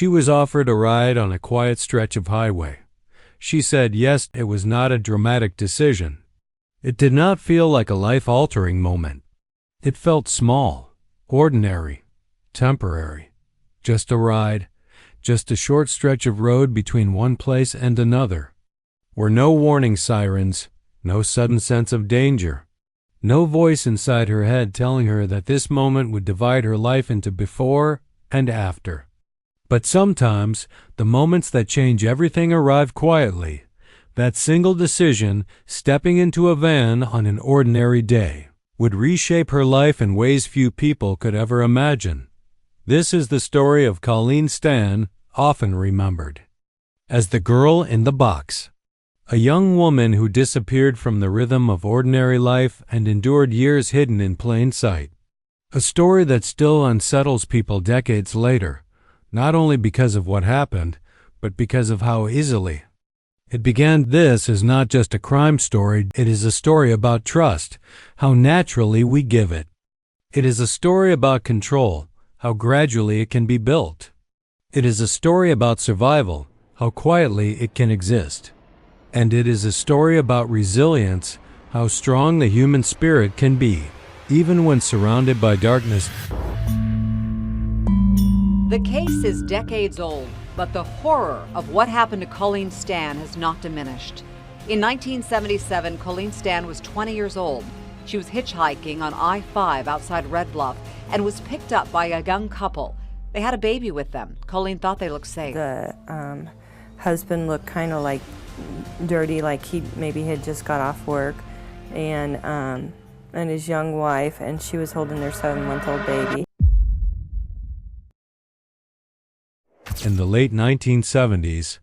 She was offered a ride on a quiet stretch of highway. She said yes. It was not a dramatic decision. It did not feel like a life-altering moment. It felt small, ordinary, temporary. Just a ride, just a short stretch of road between one place and another. Were no warning sirens, no sudden sense of danger. No voice inside her head telling her that this moment would divide her life into before and after. But sometimes, the moments that change everything arrive quietly. That single decision, stepping into a van on an ordinary day, would reshape her life in ways few people could ever imagine. This is the story of Colleen Stan, often remembered as the girl in the box. A young woman who disappeared from the rhythm of ordinary life and endured years hidden in plain sight. A story that still unsettles people decades later, not only because of what happened, but because of how easily it began. This is not just a crime story, it is a story about trust, how naturally we give it. It is a story about control, how gradually it can be built. It is a story about survival, how quietly it can exist. And it is a story about resilience, how strong the human spirit can be, even when surrounded by darkness. The case is decades old, but the horror of what happened to Colleen Stan has not diminished. In 1977, Colleen Stan was 20 years old. She was hitchhiking on I-5 outside Red Bluff and was picked up by a young couple. They had a baby with them. Colleen thought they looked safe. The husband looked kind of like dirty, like he maybe had just got off work, and his young wife, and she was holding their 7-month-old baby. In the late 1970s,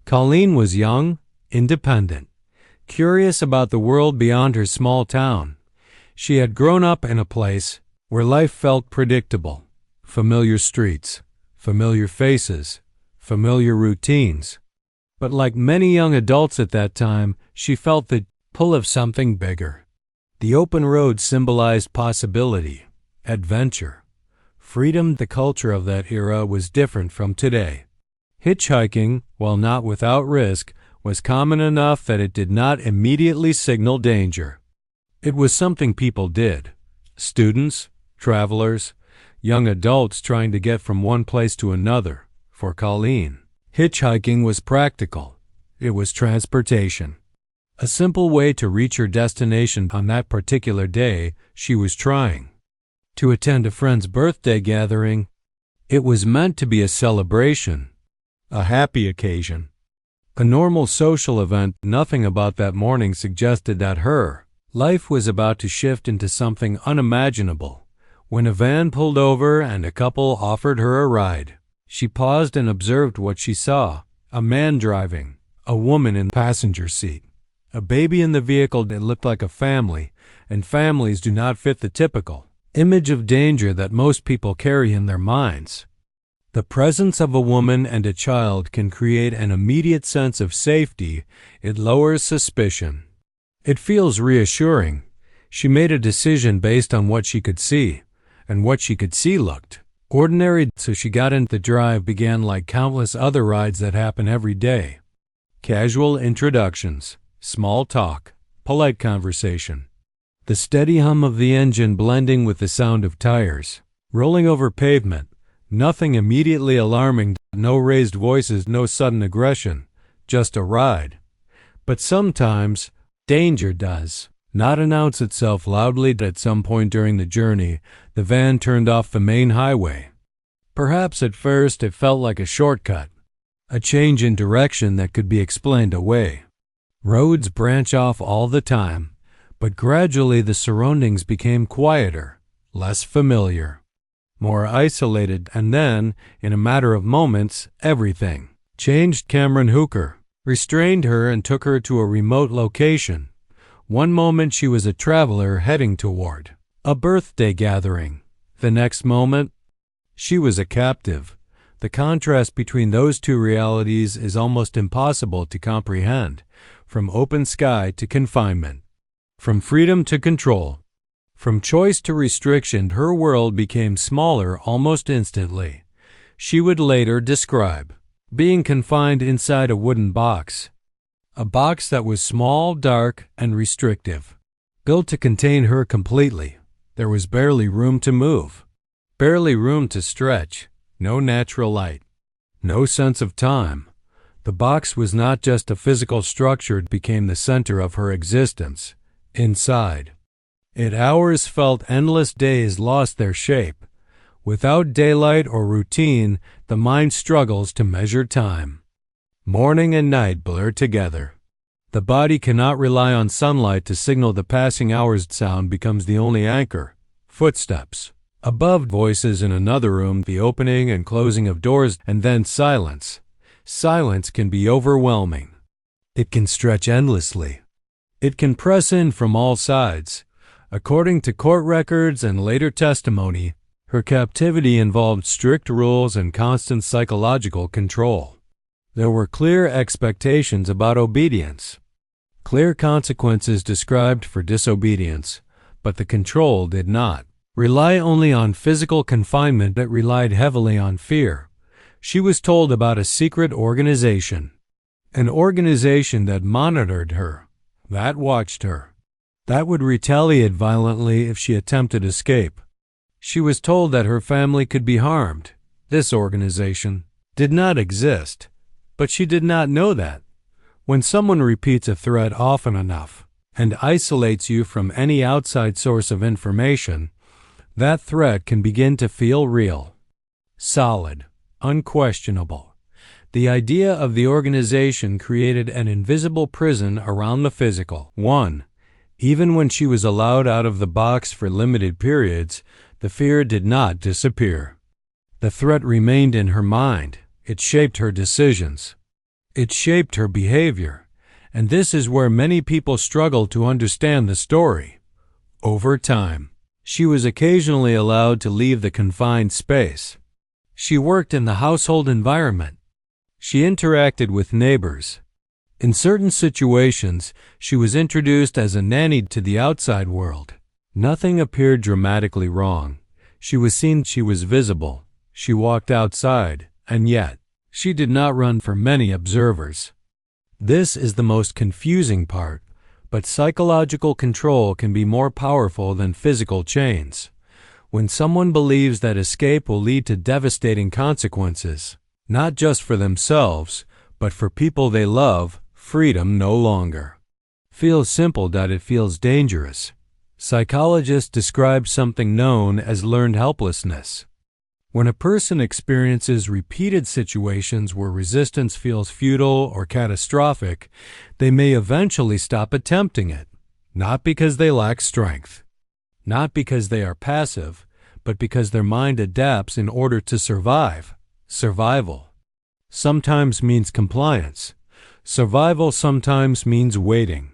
Colleen was young, independent, curious about the world beyond her small town. She had grown up in a place where life felt predictable. Familiar streets, familiar faces, familiar routines. But like many young adults at that time, she felt the pull of something bigger. The open road symbolized possibility, adventure, freedom. The culture of that era was different from today. Hitchhiking, while not without risk, was common enough that it did not immediately signal danger. It was something people did. Students, travelers, young adults trying to get from one place to another. For Colleen, hitchhiking was practical. It was transportation. A simple way to reach her destination. On that particular day, she was trying to attend a friend's birthday gathering. It was meant to be a celebration, a happy occasion, a normal social event. Nothing about that morning suggested that her life was about to shift into something unimaginable. When a van pulled over and a couple offered her a ride, she paused and observed what she saw. A man driving, a woman in the passenger seat, a baby in the vehicle. It looked like a family, and families do not fit the typical image of danger that most people carry in their minds. The presence of a woman and a child can create an immediate sense of safety. It lowers suspicion. It feels reassuring. She made a decision based on what she could see, and what she could see looked ordinary. So she got into the drive. Began like countless other rides that happen every day. Casual introductions, small talk, polite conversation. The steady hum of the engine blending with the sound of tires rolling over pavement. Nothing immediately alarming, no raised voices, no sudden aggression, just a ride. But sometimes, danger does not announce itself loudly. At some point during the journey, the van turned off the main highway. Perhaps at first it felt like a shortcut, a change in direction that could be explained away. Roads branch off all the time, but gradually the surroundings became quieter, less familiar, more isolated, and then, in a matter of moments, everything changed. Cameron Hooker restrained her and took her to a remote location. One moment she was a traveler heading toward a birthday gathering. The next moment, she was a captive. The contrast between those two realities is almost impossible to comprehend. From open sky to confinement, from freedom to control, from choice to restriction, her world became smaller almost instantly. She would later describe being confined inside a wooden box, a box that was small, dark, and restrictive, built to contain her completely. There was barely room to move, barely room to stretch, no natural light, no sense of time. The box was not just a physical structure, it became the center of her existence. Inside it, hours felt endless, days lost their shape. Without daylight or routine, the mind struggles to measure time. Morning and night blur together. The body cannot rely on sunlight to signal the passing hours. Sound becomes the only anchor. Footsteps above, voices in another room, the opening and closing of doors, and then silence. Silence can be overwhelming. It can stretch endlessly. It can press in from all sides. According to court records and later testimony, her captivity involved strict rules and constant psychological control. There were clear expectations about obedience, clear consequences described for disobedience, but the control did not rely only on physical confinement, it relied heavily on fear. She was told about a secret organization, an organization that monitored her, that watched her, that would retaliate violently if she attempted escape. She was told that her family could be harmed. This organization did not exist, but she did not know that. When someone repeats a threat often enough and isolates you from any outside source of information, that threat can begin to feel real, solid, unquestionable. The idea of the organization created an invisible prison around the physical one. Even when she was allowed out of the box for limited periods, the fear did not disappear. The threat remained in her mind. It shaped her decisions. It shaped her behavior. And this is where many people struggle to understand the story. Over time, she was occasionally allowed to leave the confined space. She worked in the household environment. She interacted with neighbors. In certain situations, she was introduced as a nanny to the outside world. Nothing appeared dramatically wrong. She was seen, she was visible. She walked outside, and yet, she did not run for many observers. This is the most confusing part, but psychological control can be more powerful than physical chains. When someone believes that escape will lead to devastating consequences, not just for themselves, but for people they love, freedom no longer feels simple, that it feels dangerous. Psychologists describe something known as learned helplessness. When a person experiences repeated situations where resistance feels futile or catastrophic, they may eventually stop attempting it, not because they lack strength, not because they are passive, but because their mind adapts in order to survive. Survival sometimes means compliance. Survival sometimes means waiting.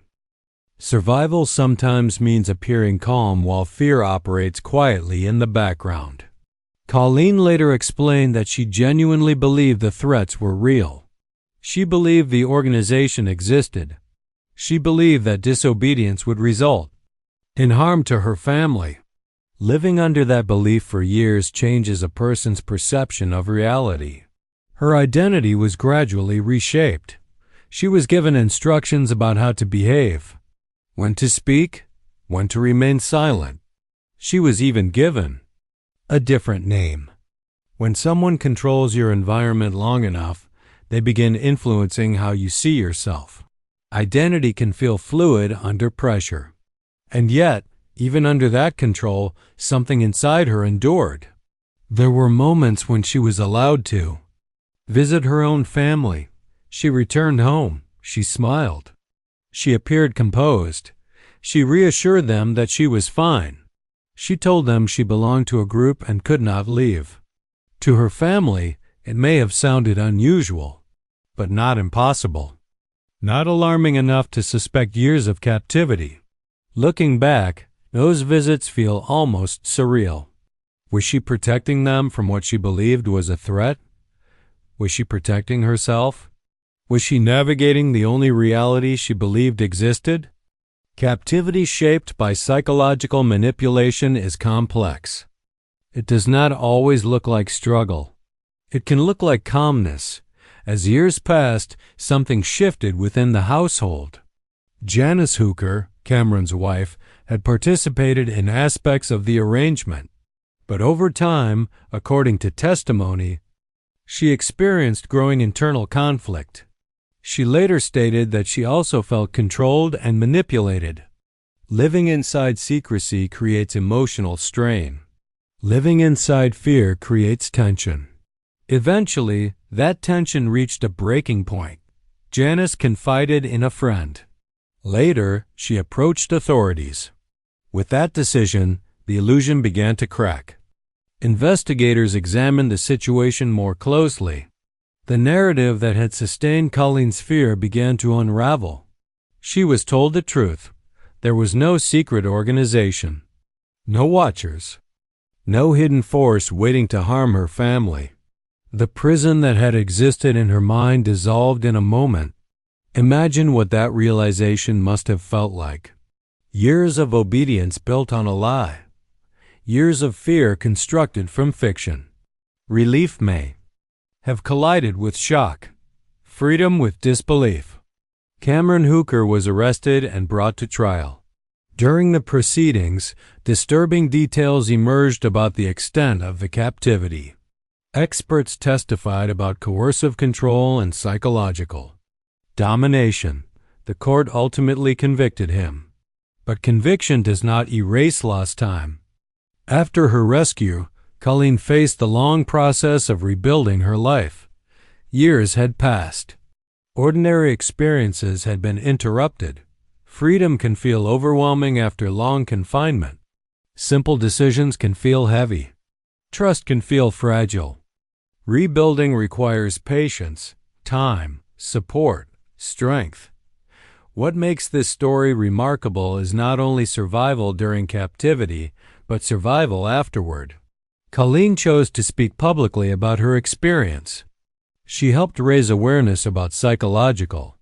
Survival sometimes means appearing calm while fear operates quietly in the background. Colleen later explained that she genuinely believed the threats were real. She believed the organization existed. She believed that disobedience would result in harm to her family. Living under that belief for years changes a person's perception of reality. Her identity was gradually reshaped. She was given instructions about how to behave, when to speak, when to remain silent. She was even given a different name. When someone controls your environment long enough, they begin influencing how you see yourself. Identity can feel fluid under pressure. And yet, even under that control, something inside her endured. There were moments when she was allowed to visit her own family. She returned home. She smiled. She appeared composed. She reassured them that she was fine. She told them she belonged to a group and could not leave. To her family, it may have sounded unusual, but not impossible. Not alarming enough to suspect years of captivity. Looking back, those visits feel almost surreal. Was she protecting them from what she believed was a threat? Was she protecting herself? Was she navigating the only reality she believed existed? Captivity shaped by psychological manipulation is complex. It does not always look like struggle. It can look like calmness. As years passed, something shifted within the household. Janice Hooker, Cameron's wife, had participated in aspects of the arrangement, but over time, according to testimony, she experienced growing internal conflict. She later stated that she also felt controlled and manipulated. Living inside secrecy creates emotional strain. Living inside fear creates tension. Eventually, that tension reached a breaking point. Janice confided in a friend. Later, she approached authorities. With that decision, the illusion began to crack. Investigators examined the situation more closely. The narrative that had sustained Colleen's fear began to unravel. She was told the truth. There was no secret organization, no watchers, no hidden force waiting to harm her family. The prison that had existed in her mind dissolved in a moment. Imagine what that realization must have felt like. Years of obedience built on a lie. Years of fear constructed from fiction. Relief may have collided with shock. Freedom with disbelief. Cameron Hooker was arrested and brought to trial. During the proceedings, disturbing details emerged about the extent of the captivity. Experts testified about coercive control and psychological domination. The court ultimately convicted him. But conviction does not erase lost time. After her rescue, Colleen faced the long process of rebuilding her life. Years had passed. Ordinary experiences had been interrupted. Freedom can feel overwhelming after long confinement. Simple decisions can feel heavy. Trust can feel fragile. Rebuilding requires patience, time, support, strength. What makes this story remarkable is not only survival during captivity, but survival afterward. Colleen chose to speak publicly about her experience. She helped raise awareness about psychological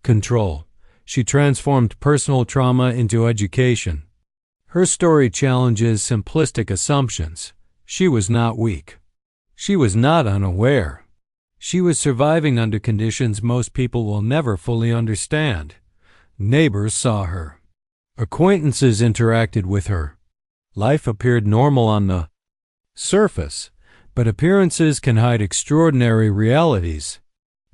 control. She transformed personal trauma into education. Her story challenges simplistic assumptions. She was not weak. She was not unaware. She was surviving under conditions most people will never fully understand. Neighbors saw her. Acquaintances interacted with her. Life appeared normal on the surface, but appearances can hide extraordinary realities.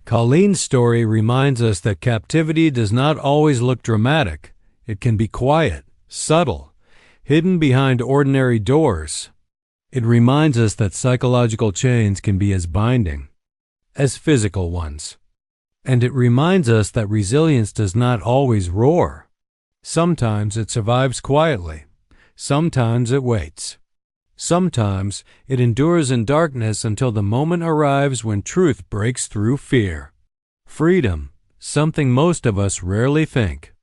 Colleen's story reminds us that captivity does not always look dramatic. It can be quiet, subtle, hidden behind ordinary doors. It reminds us that psychological chains can be as binding as physical ones. And it reminds us that resilience does not always roar. Sometimes it survives quietly. Sometimes it waits. Sometimes it endures in darkness until the moment arrives when truth breaks through fear. Freedom, something most of us rarely think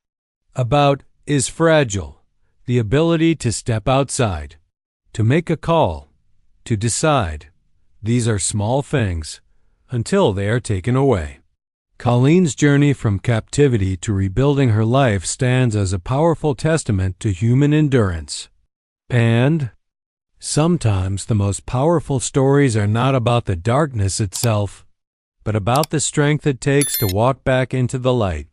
about, is fragile. The ability to step outside, to make a call, to decide. These are small things until they are taken away. Colleen's journey from captivity to rebuilding her life stands as a powerful testament to human endurance. And sometimes the most powerful stories are not about the darkness itself, but about the strength it takes to walk back into the light.